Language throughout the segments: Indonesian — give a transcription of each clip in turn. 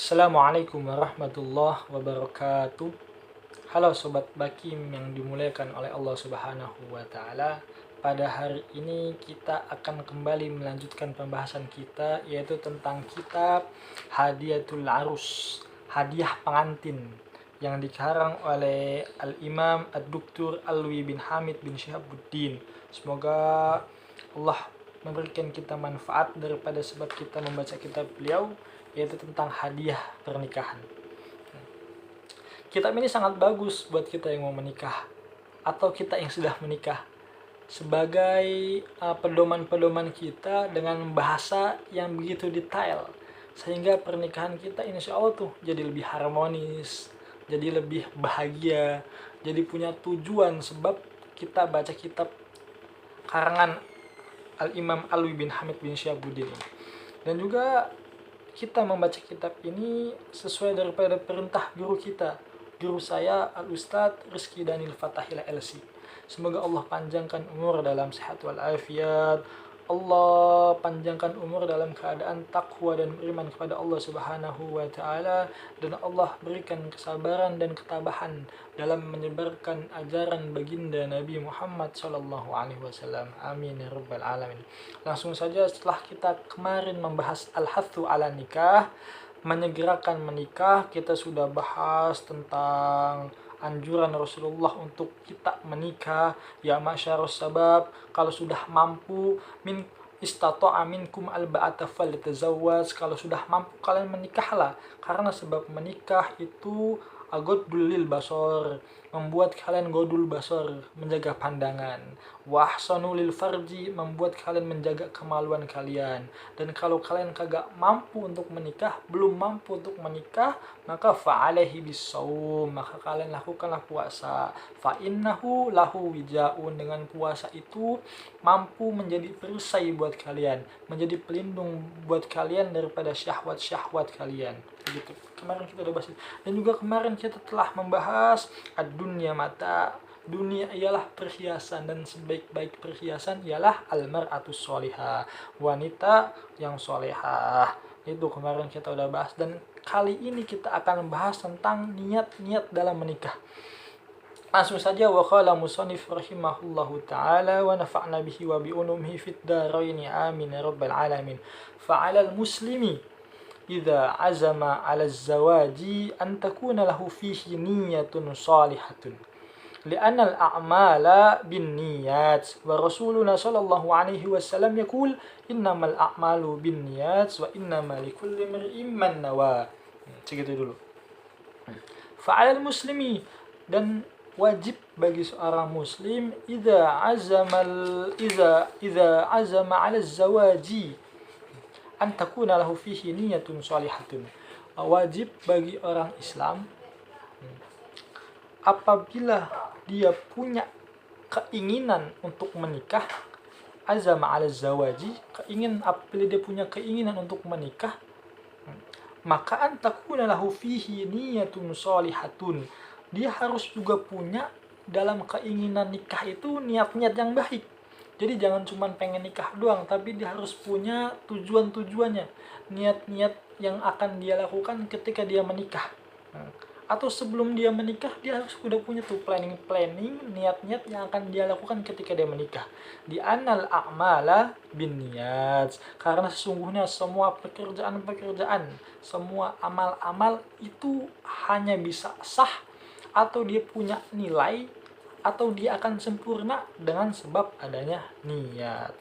Assalamualaikum warahmatullahi wabarakatuh. Halo Sobat Bakim yang dimuliakan oleh Allah Subhanahu wa Ta'ala. Pada hari ini kita akan kembali melanjutkan pembahasan kita, yaitu tentang kitab Hadiyatul Arus, hadiah pengantin, yang dikarang oleh Al-Imam Ad-Duktur Alwi bin Hamid bin Syihabuddin. Semoga Allah memberikan kita manfaat daripada sebab kita membaca kitab beliau, yaitu tentang hadiah pernikahan. Kitab ini sangat bagus buat kita yang mau menikah atau kita yang sudah menikah, sebagai pedoman-pedoman kita dengan bahasa yang begitu detail, sehingga pernikahan kita insya Allah tuh jadi lebih harmonis, jadi lebih bahagia, jadi punya tujuan sebab kita baca kitab karangan Al-Imam Alwi bin Hamid bin Syihabuddin ini. Dan juga kita membaca kitab ini sesuai daripada perintah guru kita, guru saya Al-Ustadz Rizky Daniel Fatahila LC. Semoga Allah panjangkan umur dalam sehat walafiat, Allah panjangkan umur dalam keadaan takwa dan beriman kepada Allah Subhanahu wa Ta'ala, dan Allah berikan kesabaran dan ketabahan dalam menyebarkan ajaran baginda Nabi Muhammad sallallahu alaihi wasallam. Amin ya rabbal alamin. Langsung saja, setelah kita kemarin membahas al-hathu ala nikah, menyegerakan menikah, kita sudah bahas tentang anjuran Rasulullah untuk kita menikah. Ya masyarus sabab, kalau sudah mampu, min istata'a minkum alba'ata falyatazawwaj, kalau sudah mampu kalian menikahlah, karena sebab menikah itu agodul lil basor, membuat kalian godul basor, menjaga pandangan. Wahsanu lil farji, membuat kalian menjaga kemaluan kalian. Dan kalau kalian kagak mampu untuk menikah, belum mampu untuk menikah, maka fa'alaihi bisawm, maka kalian lakukanlah puasa. Fa'innahu lahu wijaun, dengan puasa itu mampu menjadi perisai buat kalian, menjadi pelindung buat kalian daripada syahwat-syahwat kalian. Begitu. Kemarin kita udah bahas. Dan juga kemarin kita telah membahas ad-dunya mata, dunia ialah perhiasan, dan sebaik-baik perhiasan ialah al-mar'atus sholihah, wanita yang sholihah. Itu kemarin kita udah bahas, dan kali ini kita akan membahas tentang niat-niat dalam menikah. Langsung saja, wa qala musannif rahimahullahu ta'ala wa nafa'na bihi wa bi ulumihi fid dharain amin ya rabbal alamin. Fa'alal muslimi idza azama 'ala az-zawaji an takuna lahu fihi niyyatun salihatun, li'anna al-a'mala binniyat, wa rasuluna sallallahu alaihi wasallam yaqul innamal a'malu binniyat wa innamal likulli imrin ma nawa. Segitu dulu. Fa'alal muslimi, dan wajib bagi seorang muslim, idza azama 'ala az-zawaji an takuna lahu fihi niyyatun shalihatun. Wajib bagi orang Islam, apabila dia punya keinginan untuk menikah, azama 'ala zawaji, apabila dia punya keinginan untuk menikah, maka an takuna lahu fihi niyyatun shalihatun, dia harus juga punya dalam keinginan nikah itu niat-niat yang baik. Jadi jangan cuma pengen nikah doang, tapi dia harus punya tujuan-tujuannya, niat-niat yang akan dia lakukan ketika dia menikah. Atau sebelum dia menikah, dia harus udah punya tuh planning, niat-niat yang akan dia lakukan ketika dia menikah. Di anal a'mala binniyat, karena sesungguhnya semua pekerjaan-pekerjaan, semua amal-amal itu hanya bisa sah atau dia punya nilai, atau dia akan sempurna dengan sebab adanya niat.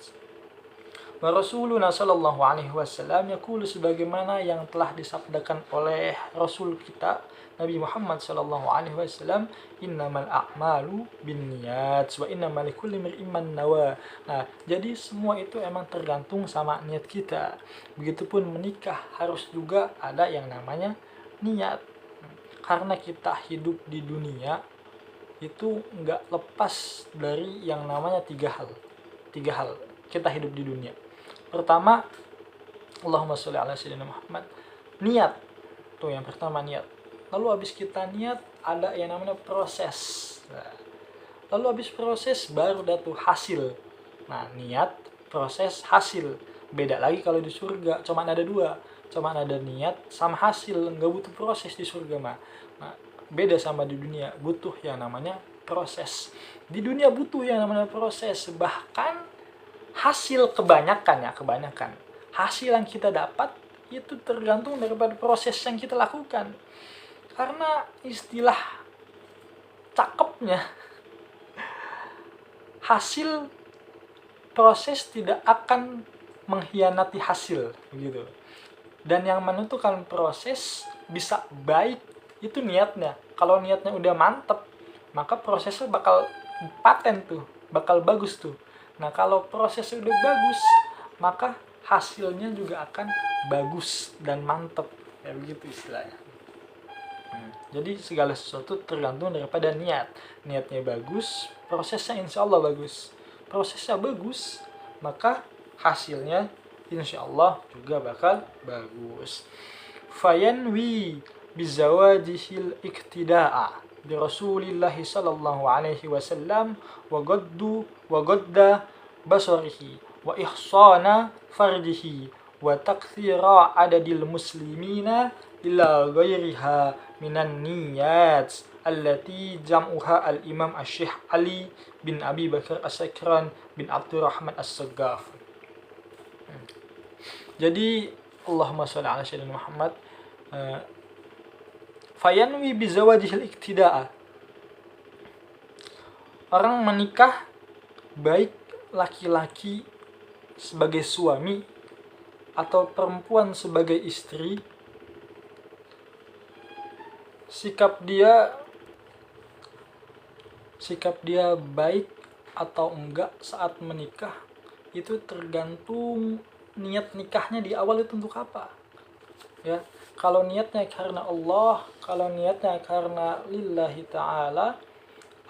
Wa rasuluna sallallahu alaihi wasallam yaqulu, sebagaimana yang telah disabdakan oleh Rasul kita Nabi Muhammad sallallahu alaihi wasallam, innamal a'malu binniyat wa innamal likulli imrin ma nawa. Nah, jadi semua itu emang tergantung sama niat kita. Begitupun menikah harus juga ada yang namanya niat. Karena kita hidup di dunia itu nggak lepas dari yang namanya tiga hal kita hidup di dunia. Pertama, Allahumma sholli ala sayyidina Muhammad, niat. Tuh yang pertama, niat. Lalu habis kita niat, ada yang namanya proses. Lalu habis proses baru datu hasil. Nah, niat, proses, hasil. Beda lagi kalau di surga, cuma ada dua, cuma ada niat sama hasil, nggak butuh proses di surga mah. Nah, beda sama di dunia, butuh yang namanya proses. Di dunia butuh yang namanya proses, bahkan hasil kebanyakan hasil yang kita dapat itu tergantung daripada proses yang kita lakukan. Karena istilah cakepnya, hasil proses tidak akan mengkhianati hasil gitu. Dan yang menentukan proses bisa baik itu niatnya. Kalau niatnya udah mantep, maka prosesnya bakal paten tuh, bakal bagus tuh. Nah, kalau prosesnya udah bagus, maka hasilnya juga akan bagus dan mantep. Ya begitu istilahnya. Jadi segala sesuatu tergantung daripada niat. Niatnya bagus, prosesnya insya Allah bagus. Prosesnya bagus, maka hasilnya insya Allah juga bakal bagus. Fayanwi bizawajihil iktida'a bi Rasulillah sallallahu alaihi wasallam wa gadda basarihi wa ihsana farjihi wa takthira adadil muslimina ila ghairiha minan niyat allati jam'uha al-imam asy-syekh Ali bin Abi Bakar As-Sakran bin Abdurrahman As-Saggaf. Jadi Allahumma sholli ala sayyidina Muhammad. Fayanwi bizawajihil iktida'a, orang menikah baik laki-laki sebagai suami atau perempuan sebagai istri, sikap dia baik atau enggak saat menikah itu tergantung niat nikahnya di awal itu untuk apa. Ya, kalau niatnya karena Allah, kalau niatnya karena lillahi ta'ala,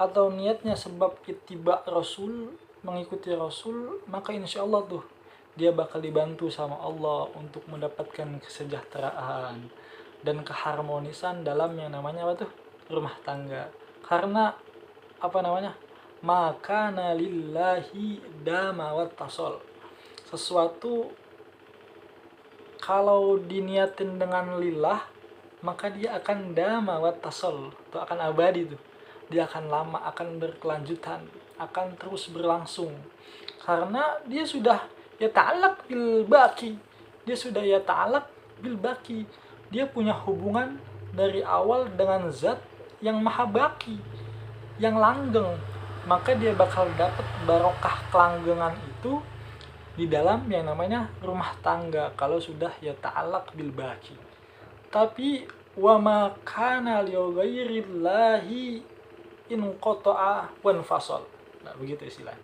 atau niatnya sebab ittiba Rasul, mengikuti Rasul, maka insya Allah tuh dia bakal dibantu sama Allah untuk mendapatkan kesejahteraan dan keharmonisan dalam yang namanya apa tuh? Rumah tangga. Karena makana lillahi dama wattasol. Sesuatu kalau diniatin dengan lillah, maka dia akan dama wattasol, itu akan abadi tuh. Dia akan lama, akan berkelanjutan, akan terus berlangsung. Karena dia sudah yata'allaq bil baqi. Dia sudah yata'allaq bil baqi. Dia punya hubungan dari awal dengan zat yang maha baqi, yang langgeng. Maka dia bakal dapat barokah kelanggengan itu di dalam yang namanya rumah tangga kalau sudah yata'allaq bil baqi. Tapi wa ma kana li ghairillahi in qata'a wan fasal. Nah, begitu istilahnya.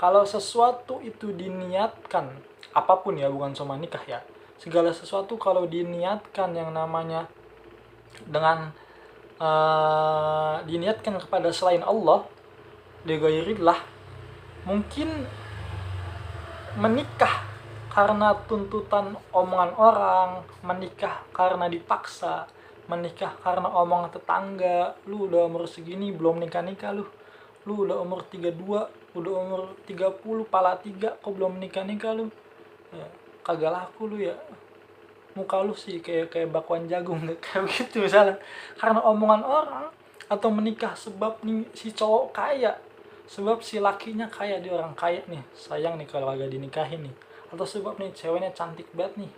Kalau sesuatu itu diniatkan, apapun ya, bukan cuma nikah ya. Segala sesuatu kalau diniatkan yang namanya dengan diniatkan kepada selain Allah, li ghairillah, mungkin menikah karena tuntutan omongan orang, menikah karena dipaksa, menikah karena omongan tetangga, lu udah umur segini belum nikah-nikah lu udah umur 32, udah umur 30, pala 3 kok belum nikah-nikah lu, ya, kagak laku lu ya, muka lu sih kayak bakwan jagung, kayak gitu misalnya, karena omongan orang. Atau menikah sebab nih si cowok kaya, sebab si lakinya kaya, dia orang kaya nih, sayang nih kalau agak dinikahin nih. Atau sebab nih ceweknya cantik banget nih,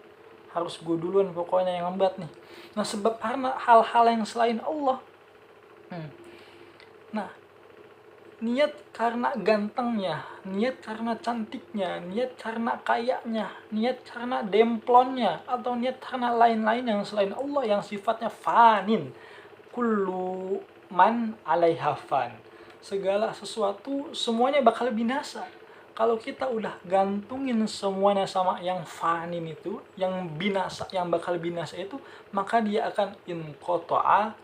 harus gue duluan pokoknya yang ngembat nih. Nah, sebab karena hal-hal yang selain Allah. Nah, niat karena gantengnya, niat karena cantiknya, niat karena kayanya, niat karena demplonnya, atau niat karena lain-lain yang selain Allah yang sifatnya fanin. Kullu man alaiha fan. Segala sesuatu semuanya bakal binasa. Kalau kita udah gantungin semuanya sama yang fanin itu, yang binasa, yang bakal binasa itu, maka dia akan inqata'a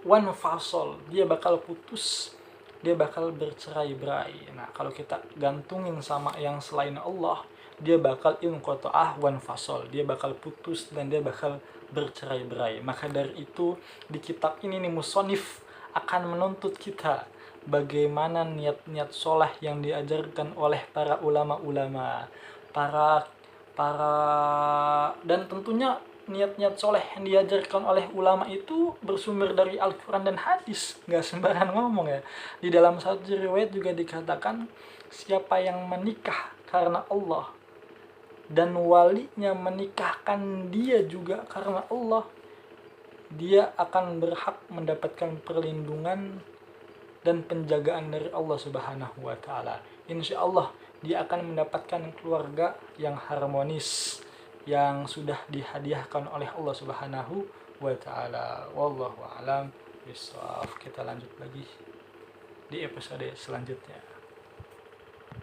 wan fasol. Dia bakal putus, dia bakal bercerai-berai. Nah, kalau kita gantungin sama yang selain Allah, dia bakal inqata'ah wan fasol. Dia bakal putus dan dia bakal bercerai-berai. Maka dari itu di kitab ini nih musonif akan menuntut kita bagaimana niat-niat soleh yang diajarkan oleh para ulama-ulama, para dan tentunya niat-niat soleh yang diajarkan oleh ulama itu bersumber dari Al-Quran dan hadis, nggak sembarangan ngomong ya. Di dalam satu riwayat juga dikatakan, siapa yang menikah karena Allah dan walinya menikahkan dia juga karena Allah, dia akan berhak mendapatkan perlindungan dan penjagaan dari Allah Subhanahu wa Ta'ala. Insya Allah dia akan mendapatkan keluarga yang harmonis, yang sudah dihadiahkan oleh Allah Subhanahu wa Ta'ala. Wallahu a'lam bishawab. Kita lanjut lagi di episode selanjutnya.